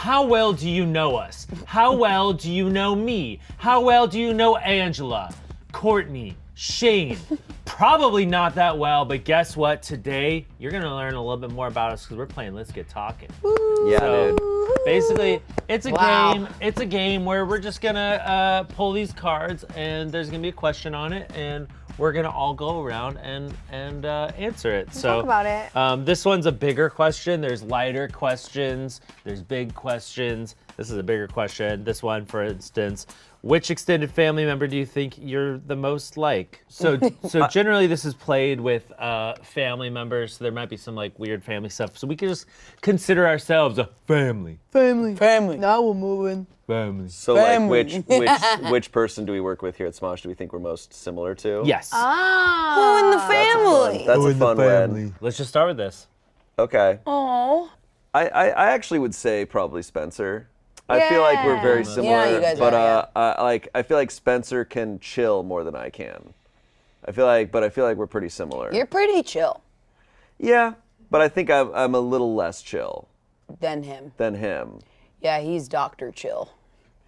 How well do you know us? How well do you know me? How well do you know Angela, Courtney, Shayne? Probably not that well, but guess what? Today, you're gonna learn a little bit more about us because we're playing Let's Get Talking. Yeah, So, dude. basically, it's a game. It's a game where we're just gonna pull these cards, and there's gonna be a question on it, and we're gonna all go around and answer it. Talk about it. This one's a bigger question. There's lighter questions. There's big questions. This is a bigger question. This one, for instance, which extended family member do you think you're the most like? So generally this is played with family members. So there might be some like weird family stuff. So we can just consider ourselves a family. Family. Now we're moving. Family. So like which person do we work with here at Smosh do we think we're most similar to? Yes. Who in the family? That's a fun one. Let's just start with this. Okay. Oh. I actually would say probably Spencer. I feel like we're very similar, Yeah, you guys but are, I feel like Spencer can chill more than I can. I feel like we're pretty similar. You're pretty chill. Yeah, but I think I'm a little less chill Than him. than him. Yeah, he's Dr. Chill.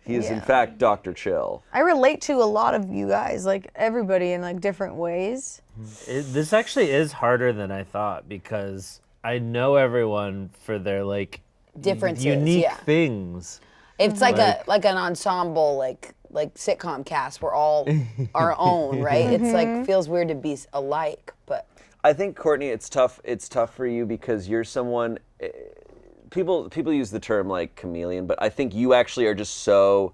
He is in fact Dr. Chill. I relate to a lot of you guys, like everybody in like different ways. This actually is harder than I thought because I know everyone for their like Differences, unique yeah. things. It's like an ensemble, like sitcom cast. We're all our own, right? It's like feels weird to be alike, but I think Courtney, it's tough. It's tough for you because you're someone. People use the term like chameleon, but I think you actually are just so.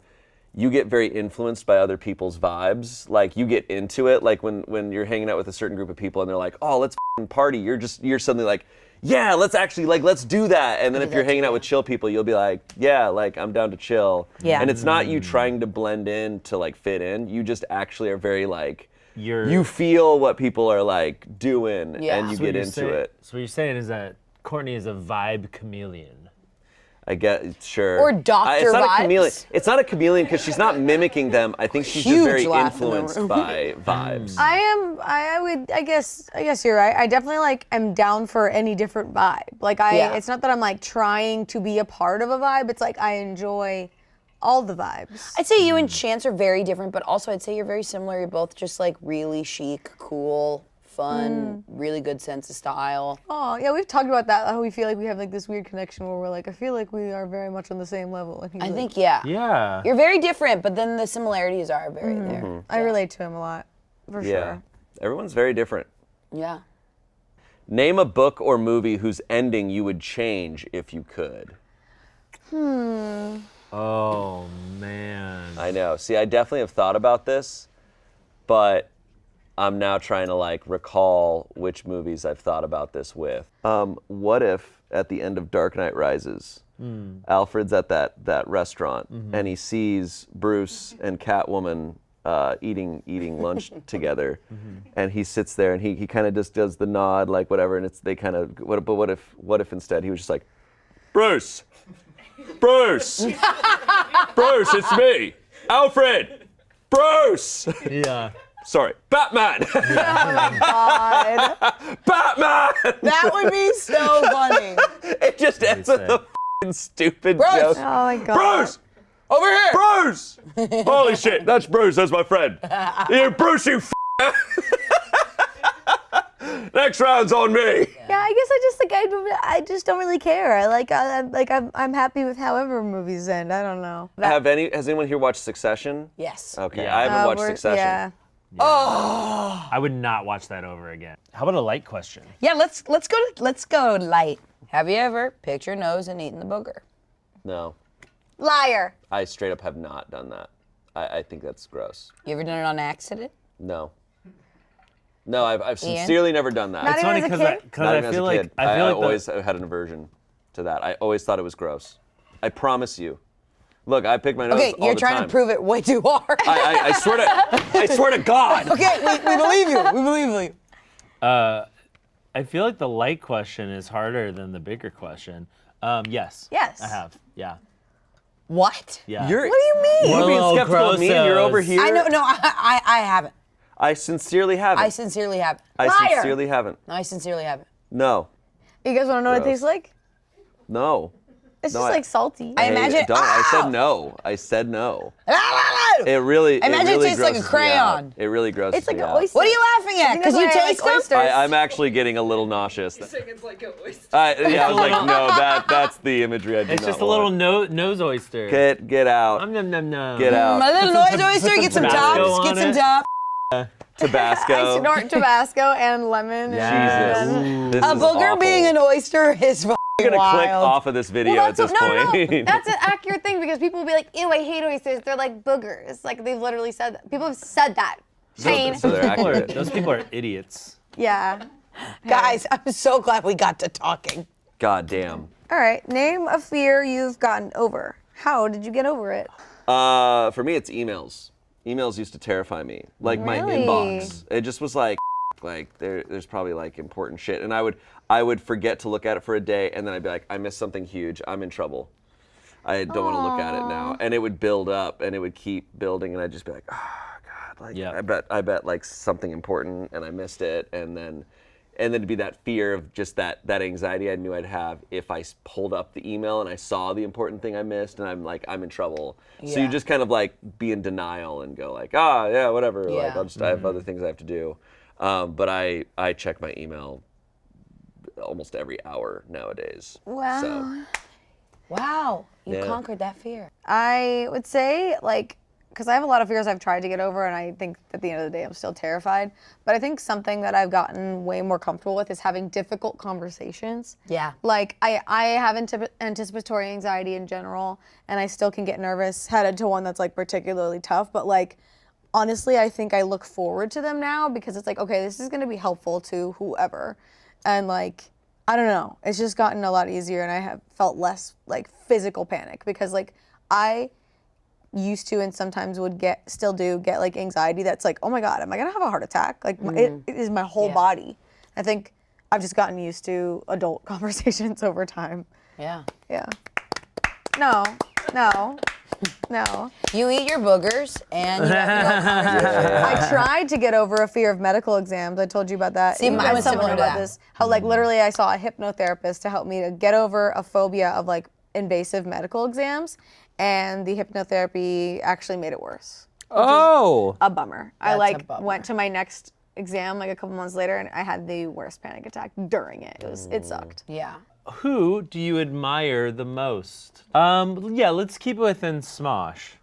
You get very influenced by other people's vibes. Like you get into it. Like when you're hanging out with a certain group of people and they're like, "Oh, let's party." You're suddenly like, "Yeah, let's do that." And then if you're hanging out with chill people, you'll be like, "Yeah, like I'm down to chill." Yeah. And it's not you trying to blend in to like fit in. You just actually are very like. You feel what people are like doing, and you get into it. So what you're saying is that Courtney is a vibe chameleon. I get sure. Or Dr. It's not Vibes. a chameleon. It's not a chameleon because she's not mimicking them. I think she's just Huge very laugh in the influenced room. by vibes. I guess you're right. I definitely like am down for any different vibe. Like it's not that I'm like trying to be a part of a vibe. It's like I enjoy all the vibes. I'd say you and Chance are very different, but also I'd say you're very similar. You're both just like really chic, cool, fun, really good sense of style. Oh, yeah, we've talked about that, how we feel like we have like this weird connection where we're like, I feel like we are very much on the same level. And he's I like, think, yeah. Yeah. You're very different, but then the similarities are very there. I relate to him a lot, for Yeah, sure. everyone's very different. Yeah. Name a book or movie whose ending you would change if you could. Oh man. I know. See, I definitely have thought about this, but I'm now trying to like recall which movies I've thought about this with. What if at the end of Dark Knight Rises, Alfred's at that restaurant and he sees Bruce and Catwoman eating lunch together, and he sits there and he kind of just does the nod like whatever, and it's they kind of but what if instead he was just like, Bruce, Bruce, it's me, Alfred, Bruce. Yeah. Sorry, Batman. God. Batman. That would be so funny. It just ends with a f***ing stupid Bruce. joke. Oh my God. Bruce, Over here. Bruce. Holy shit, that's Bruce. That's my friend. You, Bruce, you. Next round's on me. Yeah, I guess I just don't really care. I'm happy with however movies end. I don't know. Has anyone here watched Succession? Yes. Okay, Yeah. I haven't watched Succession. Yeah. I would not watch that over again. How about a light question? Yeah, let's go light. Have you ever picked your nose and eaten the booger? No, Liar. I straight up have not done that. I think that's gross. You ever done it on accident? No. No, I've sincerely never done that. Not It's even funny as a kid? because Not I even as feel a like kid. I I always had an aversion to that. I always thought it was gross. I promise you. Look, I pick my nose Okay, all you're the trying time. to prove it way too hard. I swear to God. Okay, we believe you. We believe you. I feel like the light question is harder than the bigger question. Yes. Yes. I have. Yeah. What? Yeah. What do you mean? You're being Little skeptical of me and you're over grossos. here. I know. No, I haven't. I sincerely haven't. I sincerely haven't. I Liar. sincerely haven't. No, I sincerely haven't. No. You guys want to know what it Gross. tastes like? No. It's just like salty. I imagine. I said Ow! no. I said no. Ah! It really. I imagine it really tastes like a grosses me out. crayon. It really grosses It's like me an out. oyster. What are you laughing at? Because you that's why I taste like them? oysters. I'm actually getting a little nauseous. It's like an oyster. Yeah, I was like, no, that's the imagery I do It's not just a want. little nose oyster. Get out. Nom, nom, nom. Get out. A little noise oyster. Get some Tabasco tops. Get on some it. tops. Tabasco. I snort Tabasco and lemon. Yes. And Jesus. A This is booger awful. being an oyster is I'm gonna wild. click off of this video at this no, point. that's an accurate thing because people will be like, ew, I hate oysters. They're like boogers. Like they've literally said that. People have said that. Shane. So they're accurate. Those people are idiots. Yeah. Guys, I'm so glad we got to talking. God damn. All right. Name a fear you've gotten over. How did you get over it? For me, it's emails. Emails used to terrify me. Like my Really? inbox. It just was like there's probably like important shit, and I would forget to look at it for a day, and then I'd be like, I missed something huge. I'm in trouble. I don't want to look at it now, and it would build up, and it would keep building, and I'd just be like, oh God, like Yeah. I bet like something important, and I missed it, and then to be that fear of just that anxiety I knew I'd have if I pulled up the email and I saw the important thing I missed, and I'm like, I'm in trouble. So you Yeah. just kind of like be in denial and go like, yeah, whatever. Like Yeah. I have other things I have to do. But I check my email almost every hour nowadays. Wow. So, Wow, you Yeah. conquered that fear. I would say, like, because I have a lot of fears I've tried to get over, and I think at the end of the day I'm still terrified. But I think something that I've gotten way more comfortable with is having difficult conversations. Yeah. Like, I have anticipatory anxiety in general, and I still can get nervous headed to one that's, like, particularly tough. But, like, honestly, I think I look forward to them now because it's like, okay, this is going to be helpful to whoever. And, like, I don't know. It's just gotten a lot easier, and I have felt less, like, physical panic because, like, I used to and sometimes would still get like anxiety that's like, oh my God, am I gonna have a heart attack? Like it is my whole body. I think I've just gotten used to adult conversations over time. Yeah. Yeah. No. You eat your boogers and you have conversations. I tried to get over a fear of medical exams. I told you about that. See, You mine guys was told me similar to about that. this. How like literally I saw a hypnotherapist to help me to get over a phobia of like invasive medical exams, and the hypnotherapy actually made it worse. Oh. A bummer. I That's a like bummer. went to my next exam like a couple months later, and I had the worst panic attack during it. It sucked. Yeah. Who do you admire the most? Yeah, let's keep it within Smosh.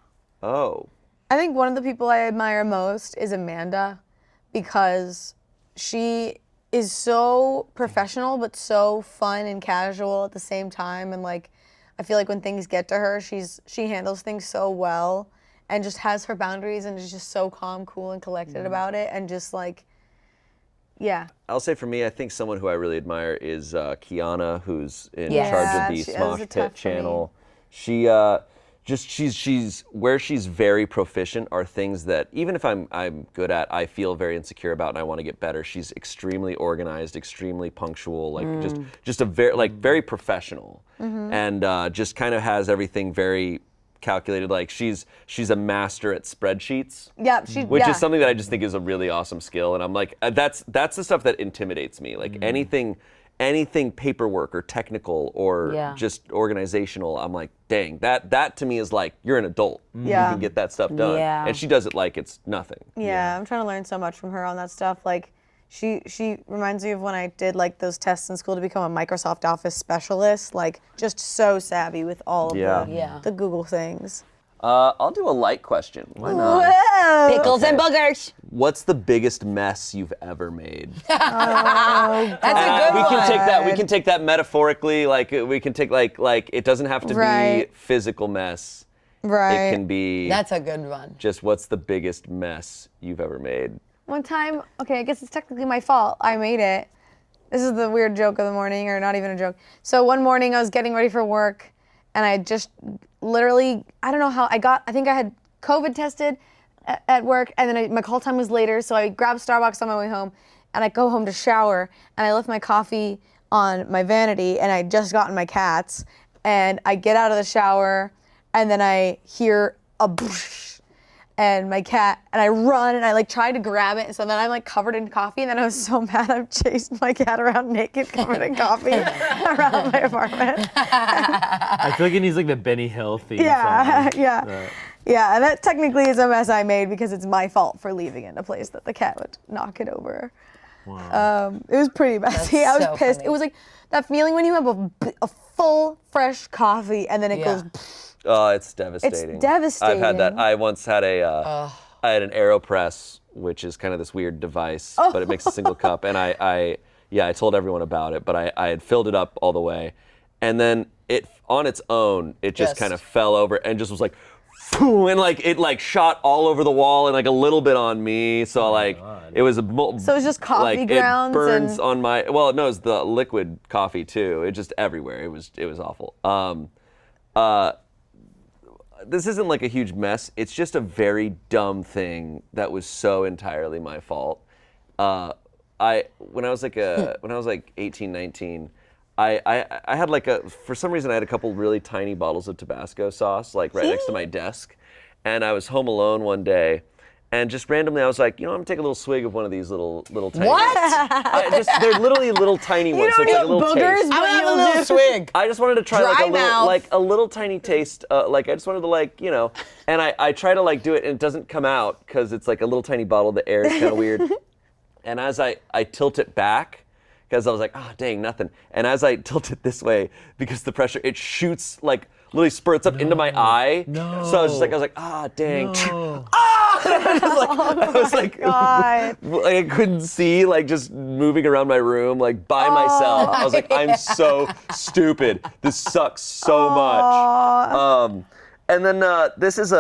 oh, I think one of the people I admire most is Amanda, because she is so professional but so fun and casual at the same time, and like I feel like when things get to her, she handles things so well and just has her boundaries and is just so calm, cool, and collected about it, and just like, yeah. I'll say for me, I think someone who I really admire is Kiana, who's in Yes. charge of the Yeah, that was Smosh a tough Pit for me. channel. She she's where she's very proficient are things that even if I'm good at, I feel very insecure about and I want to get better. She's extremely organized, extremely punctual, like just a very professional, and just kind of has everything very calculated. Like she's a master at spreadsheets. Yeah, Which is something that I just think is a really awesome skill, and I'm like, that's the stuff that intimidates me. Like anything paperwork or technical or Yeah. just organizational, I'm like, dang, that to me is like you're an adult. Yeah. You can get that stuff done, Yeah. and she does it like it's nothing. Yeah, I'm trying to learn so much from her on that stuff. Like, she reminds me of when I did like those tests in school to become a Microsoft Office specialist. Like, just so savvy with all of Yeah. the Google things. I'll do a light question. Why not? Whoa! Pickles and boogers. What's the biggest mess you've ever made? That's a good we one. can take that. We can take that metaphorically. Like we can take like it doesn't have to Right. be physical mess. Right. It can be That's a good one. just what's the biggest mess you've ever made. One time, okay, I guess it's technically my fault. I made it. This is the weird joke of the morning, or not even a joke. So one morning I was getting ready for work, and I just literally, I don't know how I think I had COVID tested at work, and then my call time was later, so I grabbed Starbucks on my way home, and I go home to shower, and I left my coffee on my vanity, and I had just gotten my cats, and I get out of the shower, and then I hear a boosh, and my cat, and I run and I like tried to grab it, and so then I'm like covered in coffee, and then I was so mad I chased my cat around naked, covered in coffee around my apartment. I feel like it needs like the Benny Hill theme Yeah, song. yeah, and that technically is a mess I made because it's my fault for leaving it in a place that the cat would knock it over. Wow. It was pretty messy. I was so pissed. funny. It was like that feeling when you have a full fresh coffee and then it goes. Oh, it's devastating. It's devastating. I've had that. I once had I had an AeroPress, which is kind of this weird device, but it makes a single cup. And I told everyone about it, but I had filled it up all the way. And then it, on its own, it just kind of fell over and just was like, and like it like shot all over the wall and like a little bit on me. So like it was So it was just coffee like, grounds it burns and on my, well, no, it's the liquid coffee too. It just everywhere. It was awful. This isn't like a huge mess. It's just a very dumb thing that was so entirely my fault. When I was like 18, 19, I had like for some reason I had a couple really tiny bottles of Tabasco sauce like right next to my desk, and I was home alone one day, and just randomly I was like, I'm gonna take a little swig of one of these little tiny ones. They're literally little tiny ones. So it's like a little taste. I'm gonna have a little swig. I just wanted to try like a little tiny taste. Like I just wanted to like, and I try to like do it and it doesn't come out because it's like a little tiny bottle. The air is kind of weird. And as I tilt it back, because I was like, dang, nothing. And as I tilt it this way, because the pressure, it shoots like literally spurts up into my eye. No. So I was like, dang. No. I was like, I couldn't see, like just moving around my room, like by myself. I was like, I'm so stupid. This sucks so much. And then this is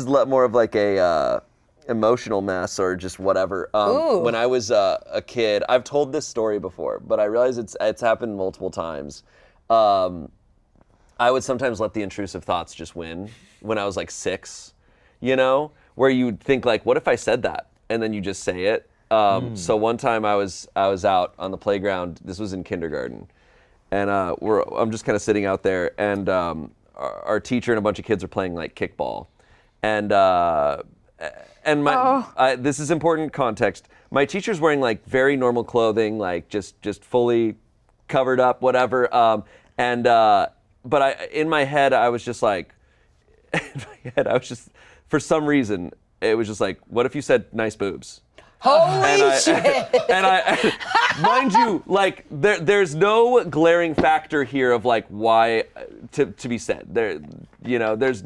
more of like a emotional mess or just whatever. When I was a kid, I've told this story before, but I realize it's happened multiple times. I would sometimes let the intrusive thoughts just win when I was like 6, where you'd think like, what if I said that? And then you just say it. So one time I was out on the playground. This was in kindergarten. And I'm just kind of sitting out there, and our teacher and a bunch of kids are playing like kickball. And this is important context. My teacher's wearing like very normal clothing, like just fully covered up, whatever. But in my head, I was just like, for some reason, it was just like, what if you said nice boobs? Holy shit! And mind you, like there's no glaring factor here of like why to be said. There's.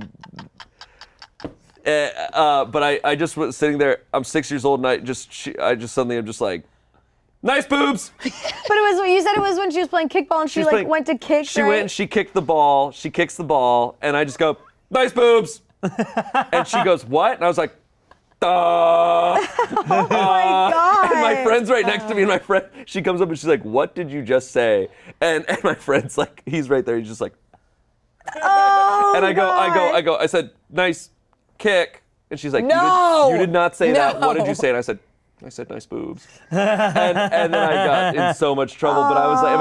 But I just was sitting there. I'm 6 years old, and I just suddenly I'm just like, nice boobs. But you said it was when she was playing kickball and she like went to kick. She went and she kicked the ball. She kicks the ball, and I just go, nice boobs. And she goes, what? And I was like, oh my God. And my friend's right next to me, and she comes up and she's like, what did you just say? And my friend's like, he's right there. He's just like, and I said, nice kick. And she's like, no, you did not say that. What did you say? And I said nice boobs. and then I got in so much trouble. But I was like, and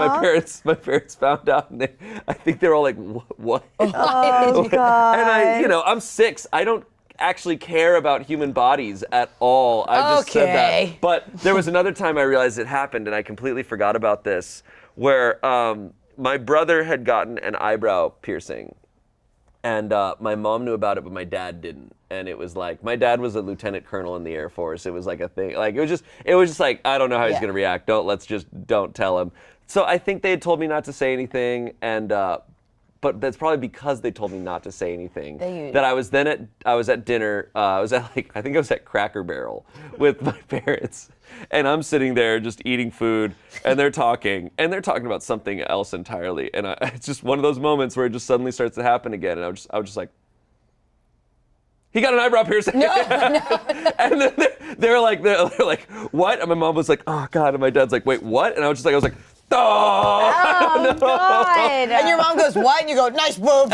my parents found out, and I think they were all like, what? Oh God. And I'm 6. I don't actually care about human bodies at all. I just said that. But there was another time I realized it happened, and I completely forgot about this, where my brother had gotten an eyebrow piercing. And my mom knew about it, but my dad didn't. And it was like, my dad was a lieutenant colonel in the Air Force. It was like a thing. Like it was just like, I don't know how he's gonna react. Don't tell him. So I think they had told me not to say anything, and but that's probably because they told me not to say anything. That I was at dinner. I was at Cracker Barrel with my parents. And I'm sitting there just eating food, and they're talking about something else entirely. And it's just one of those moments where it just suddenly starts to happen again. And I was just like, he got an eyebrow piercing. No. And then they're like, what? And my mom was like, oh God. And my dad's like, wait, what? And I was like, oh no. God. And your mom goes, what? And you go, nice boobs.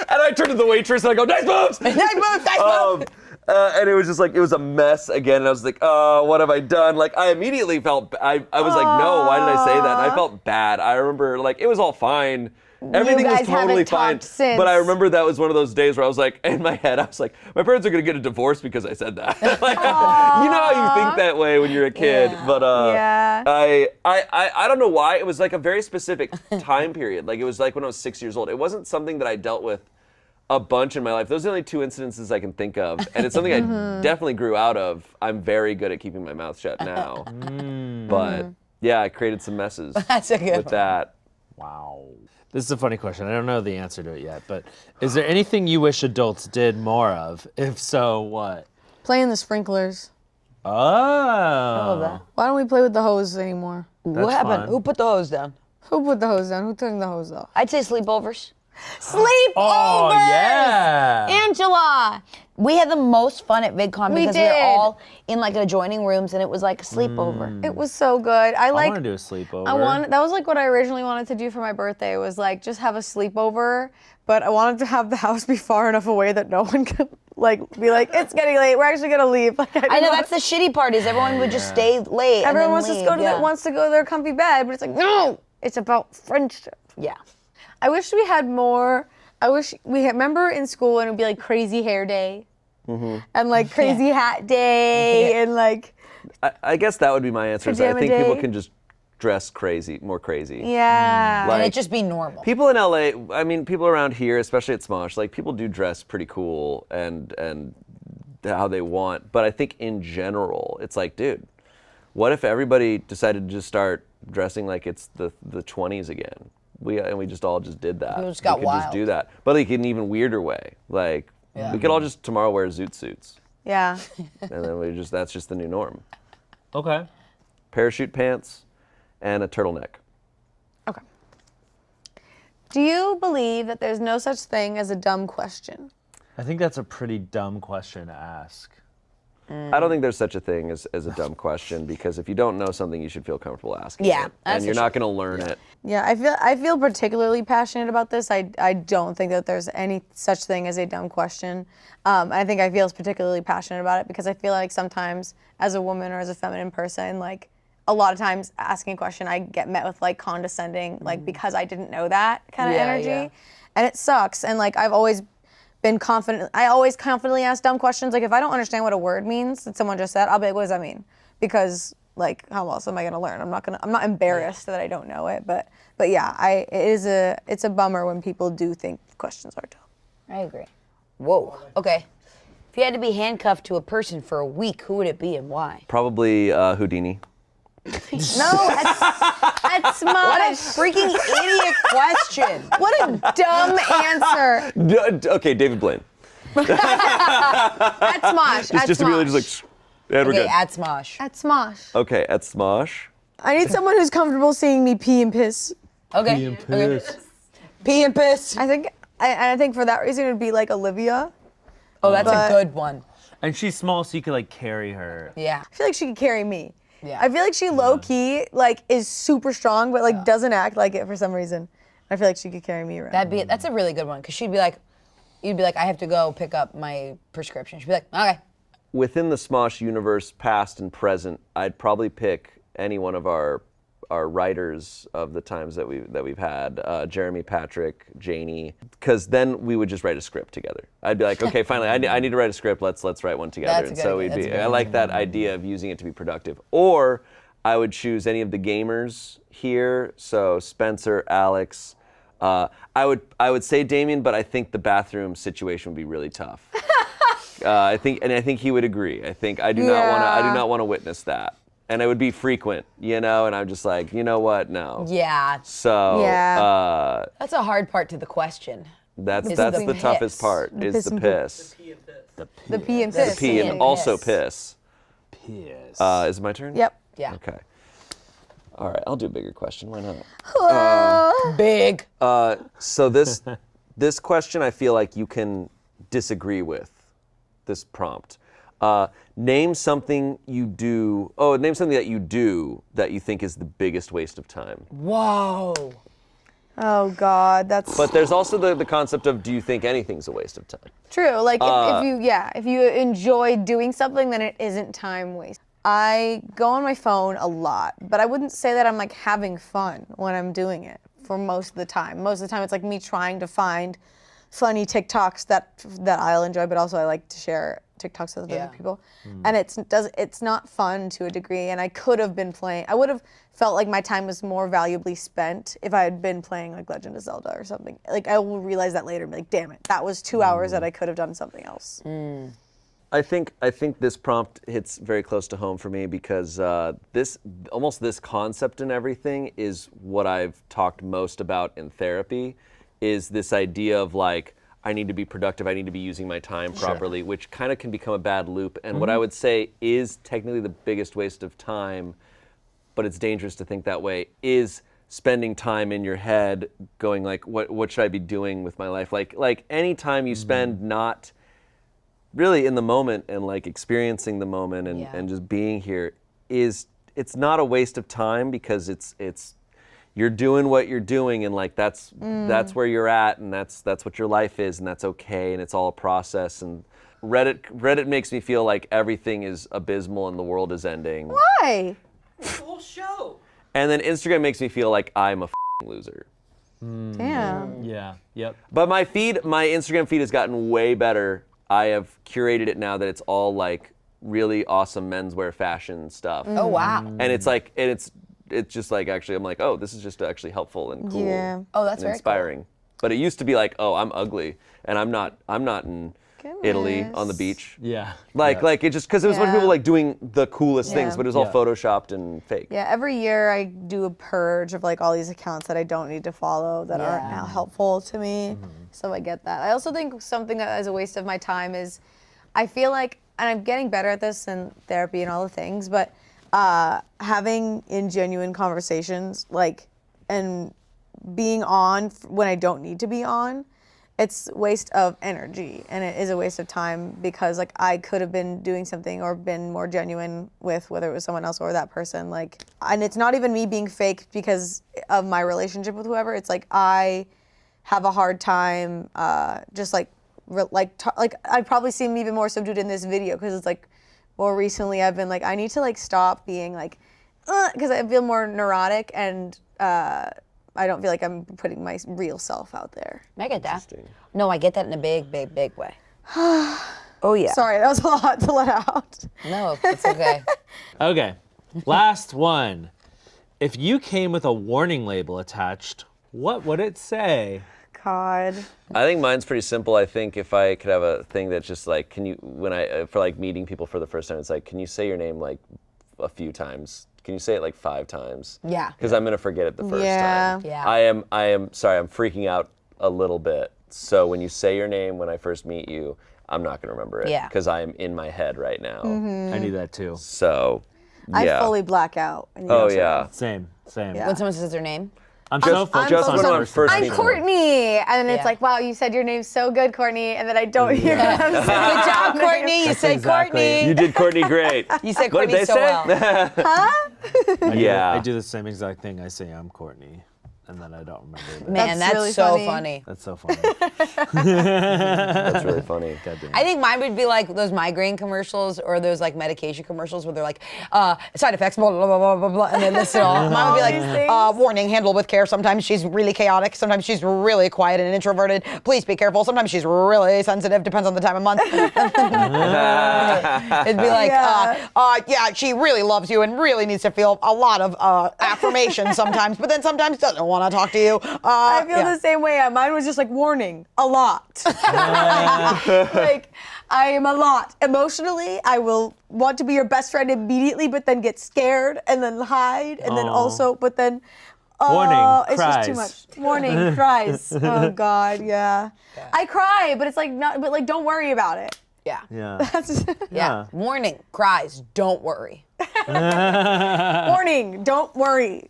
And I turn to the waitress and I go, nice boobs. Nice boobs, nice boobs. And it was just like, it was a mess again. And I was like, oh, what have I done? Like, I immediately felt, I was like, no, why did I say that? And I felt bad. I remember, like, it was all fine. Everything was guys totally haven't fine. talked since. But I remember that was one of those days where I was like, in my head, I was like, my parents are going to get a divorce because I said that. Like, you know how you think that way when you're a kid. Yeah. But Yeah. I don't know why. It was like a very specific time period. Like, it was like when I was 6 years old. It wasn't something that I dealt with a bunch in my life. Those are the only 2 incidences I can think of. And it's something I definitely grew out of. I'm very good at keeping my mouth shut now. But yeah, I created some messes That's a good with one. that. Wow. This is a funny question. I don't know the answer to it yet, but is there anything you wish adults did more of? If so, what? Playing the sprinklers. Oh. Why don't we play with the hose anymore? What happened? fun. Who put the hose down? Who put the hose down? Who turned the hose off? I'd say sleepovers. Sleepovers! Oh, yeah. Angela! We had the most fun at VidCon We because we did. were all in like adjoining rooms and it was like a sleepover. It was so good. I I like. want to do a sleepover. That was like what I originally wanted to do for my birthday, was like just have a sleepover, but I wanted to have the house be far enough away that no one could like be like, it's getting late, we're actually gonna leave. Like, I know that's the shitty part is everyone would just stay late. everyone and wants then to leave. go to yeah. wants to go to their comfy bed, but it's like, no, it's about friendship. Yeah. I wish we had more. I wish we had, remember in school and it would be like crazy hair day and like crazy hat day and like, I guess that would be my answer. Is I Pajama think people day. can just dress more crazy. yeah. Like, And it just be normal. people in LA, I mean, people around here, especially at Smosh, like people do dress pretty cool and how they want. But I think in general, it's like, dude, what if everybody decided to just start dressing like it's the 20s again? We just all just did that. People just got we could just wild. do that, but like in an even weirder way. Like we could all just tomorrow wear zoot suits, Yeah. and then that's just the new norm. Okay. Parachute pants and a turtleneck. Okay. Do you believe that there's no such thing as a dumb question? I think that's a pretty dumb question to ask. I don't think there's such a thing as a dumb question, because if you don't know something, you should feel comfortable asking Yeah, it. that's And you're for not going to learn it. Yeah, I feel particularly passionate about this. I don't think that there's any such thing as a dumb question. I think I feel particularly passionate about it because I feel like sometimes as a woman or as a feminine person, like a lot of times asking a question, I get met with like condescending, like because I didn't know that kind of Yeah, energy. yeah. And it sucks. And like I've always been confident. I always confidently ask dumb questions. Like if I don't understand what a word means that someone just said, I'll be like, what does that mean? Because like how else am I gonna learn? I'm not embarrassed that I don't know it. But yeah, it's a bummer when people do think questions are dumb. I agree. Whoa. Okay. If you had to be handcuffed to a person for a week, who would it be and why? Probably Houdini. No, that's What a Smosh. freaking idiot question. What a dumb answer. Okay, David Blaine. At Smosh. At Just Smosh. immediately just like, and we're Okay, good. at Smosh. At Smosh. Okay, at Smosh. I need someone who's comfortable seeing me pee and piss. Okay. Okay. Pee and piss. I think for that reason it would be like Olivia. Oh, that's But- a good one. And she's small, so you could like carry her. Yeah. I feel like she could carry me. Yeah. I feel like she low key like is super strong, but like doesn't act like it for some reason. I feel like she could carry me around. That's a really good one because you'd be like, I have to go pick up my prescription. She'd be like, okay. Within the Smosh universe, past and present, I'd probably pick any one of our writers of the times that we've had, Jeremy, Patrick, Janie, because then we would just write a script together. I'd be like, okay, finally, I need to write a script. Let's write one together. That's a And good so idea. That's a good I like that idea of using it to be productive. Or I would choose any of the gamers here. So Spencer, Alex. I would say Damien, but I think the bathroom situation would be really tough. I think he would agree. I do not want to witness that. And it would be frequent, and I'm just like, you know what? No. Yeah. So Yeah. That's a hard part to the question. that's Is the the toughest piss. part is piss the and piss. the pee and The piss. pee and and also piss. piss. Piss. Is it my turn? Yep. Yeah. Okay. All right, I'll do a bigger question. Why not? Big. So this question I feel like you can disagree with, this prompt. Name something that you do that you think is the biggest waste of time. Whoa. Oh God, that's But there's also the concept of, do you think anything's a waste of time? true. Like if you enjoy doing something, then it isn't time waste. I go on my phone a lot, but I wouldn't say that I'm like having fun when I'm doing it for most of the time. Most of the time it's like me trying to find funny TikToks that I'll enjoy, but also I like to share TikToks with other people. And it's not fun to a degree, and I could have been playing. I would have felt like my time was more valuably spent if I had been playing like Legend of Zelda or something. Like I will realize that later and be like, damn it, that was 2 hours that I could have done something else. I think this prompt hits very close to home for me because this concept and everything is what I've talked most about in therapy, is this idea of like, I need to be productive, I need to be using my time properly, which kind of can become a bad loop. And what I would say is technically the biggest waste of time, but it's dangerous to think that way, is spending time in your head going like, what should I be doing with my life? Like any time you spend not really in the moment and like experiencing the moment and just being here it's not a waste of time, because it's you're doing what you're doing, and like that's where you're at, and that's what your life is, and that's okay, and it's all a process. And Reddit makes me feel like everything is abysmal and the world is ending. Why? It's the whole show. And then Instagram makes me feel like I'm a loser. Damn. Yeah. Yep. But my Instagram feed has gotten way better. I have curated it now that it's all like really awesome menswear fashion stuff. Oh wow. And it's like, it's just like, actually, I'm like, oh, this is just actually helpful and cool. Yeah. Oh, that's and very inspiring. But it used to be like, oh, I'm ugly, and I'm not in Italy on the beach. Yeah. Like it just, because it was when Yeah. people like doing the coolest things, Yeah. but it was all Yeah. photoshopped and fake. Yeah, every year I do a purge of like all these accounts that I don't need to follow that aren't now helpful to me. So I get that. I also think something that is a waste of my time is, I feel like, and I'm getting better at this in therapy and all the things, but having ingenuine conversations, like, and being on when I don't need to be on, it's waste of energy, and it is a waste of time, because like I could have been doing something or been more genuine with whether it was someone else or that person, like, and it's not even me being fake because of my relationship with whoever. It's like I have a hard time just like I'd probably seem even more subdued in this video, because it's like more recently I've been like, I need to like stop being like, because I feel more neurotic, and I don't feel like I'm putting my real self out there. I get that. No, I get that in a big, big, big way. Oh yeah. Sorry, that was a lot to let out. No, it's okay. Okay. Last one. If you came with a warning label attached, what would it say? God. I think mine's pretty simple. I think if I could have a thing that's just like, for like meeting people for the first time, it's like, can you say your name like a few times? Can you say it like 5 times? Yeah. Because I'm gonna forget it the first Yeah. time. Yeah. I am sorry, I'm freaking out a little bit. So when you say your name when I first meet you, I'm not gonna remember it. Yeah. Because I am in my head right now. I need that too. So yeah. I fully black out. And you Oh also yeah. Same. Yeah. When someone says their name. I'm so focused just on when I'm first first name. I'm meeting Courtney, and then it's Yeah. like, wow, you said your name so good, Courtney, and then I don't hear what I'm saying. Good job, Courtney. You said exactly- Courtney. You did Courtney great. You said What did Courtney they so say? well. Yeah. I do the same exact thing. I say I'm Courtney, and then I don't remember it. Man, That's that's really so funny. funny. That's so funny. That's really funny. God damn. I think mine would be like those migraine commercials or those like medication commercials where they're like, side effects, blah, blah, blah, blah, blah, blah, and they list it all. Mine would be these like, things. warning, handle with care. Sometimes she's really chaotic. Sometimes she's really quiet and introverted. Please be careful. Sometimes she's really sensitive. Depends on the time of month. It'd be like, yeah, she really loves you and really needs to feel a lot of affirmation sometimes, but then sometimes doesn't want to talk to you. I feel the same way. Mine was just like warning, a lot. Like, I am a lot. Emotionally, I will want to be your best friend immediately, but then get scared and then hide, and then also, but then. Warning, it's just too cries. much. Warning, cries. Oh God, yeah. I cry, but it's like not. But like, don't worry about it. Yeah. Yeah. That's Yeah. Warning, cries, don't worry. warning. Don't worry.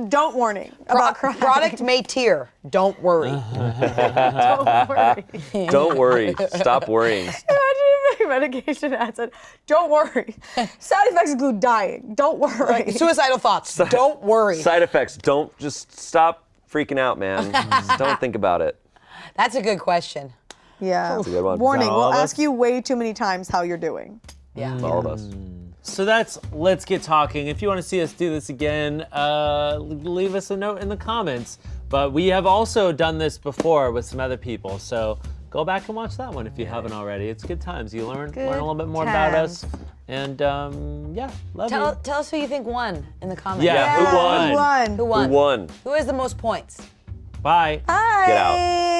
Don't warning about crying. Product may tear, don't worry. Don't worry. Don't worry. Stop worrying. Imagine if my medication ad said, "Don't worry." Side effects include dying. Don't worry. Suicidal thoughts, don't worry. Side effects. Don't just stop freaking out, man. Just don't think about it. That's a good question. Yeah. That's a good one. Warning, all we'll of ask us? you way too many times how you're doing. Yeah. All of us. So that's Let's Get Talking. If you want to see us do this again, leave us a note in the comments. But we have also done this before with some other people, so go back and watch that one if you haven't already. It's good times. You learn a little bit more about us. And yeah, love you. Tell us who you think won in the comments. Yeah, who won? Who won? Who won? Who won? Who has the most points? Bye. Bye. Get out.